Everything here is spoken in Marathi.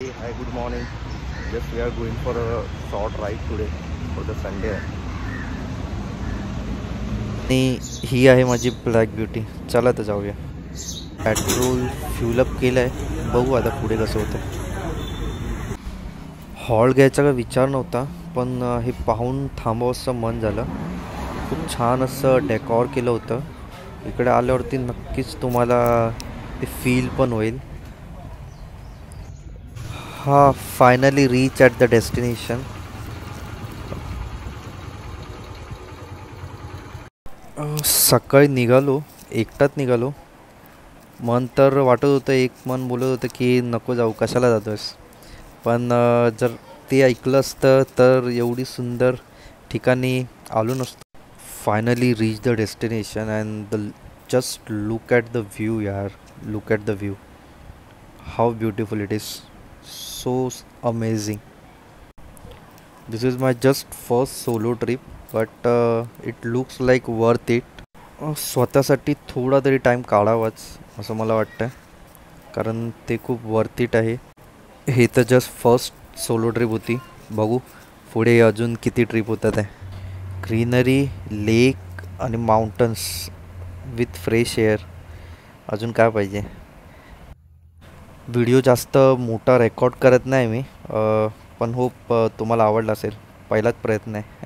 Hey, hi, good morning. Just we are going for a short ride today for the Sunday. आणि ही आहे माझी ब्लॅक ब्युटी. चला तर जाऊया. पेट्रोल फ्यूल अप केलं आहे. बघू आता पुढे कसं होतं. हॉल घ्यायचा का विचार नव्हता, पण हे पाहून थांबावंसं मन झालं. खूप छान असं डेकॉर केलं होतं. इकडे आल्यावरती नक्कीच तुम्हाला ते फील पण होईल. हा, finally reach at the destination. सकाळी निघालो, एकटाच निघालो. मन तर वाटत होतं, एक मन बोलत होतं की नको जाऊ, कशाला जातोयस. पण जर ते ऐकलं असतं तर एवढी सुंदर ठिकाणी आलो नसतो. Finally reach the destination and the just look at the view यार. Look at the view. How beautiful it is. So amazing. This is my just first solo trip, but it looks like worth it. स्वतःसाठी थोडा तरी टाईम काढावाच असं मला वाटतं, कारण ते खूप वर्थ इट आहे. हे तर जस्ट फर्स्ट सोलो ट्रिप होती. बघू पुढे अजून किती ट्रिप होतात आहे. ग्रीनरी, लेक आणि माउंटन्स विथ फ्रेश एअर. अजून काय पाहिजे. व्हिडिओ जास्त मोठा रेकॉर्ड करत नाही मी, पण होप तुम्हाला आवडला असेल. पहिलाच प्रयत्न आहे.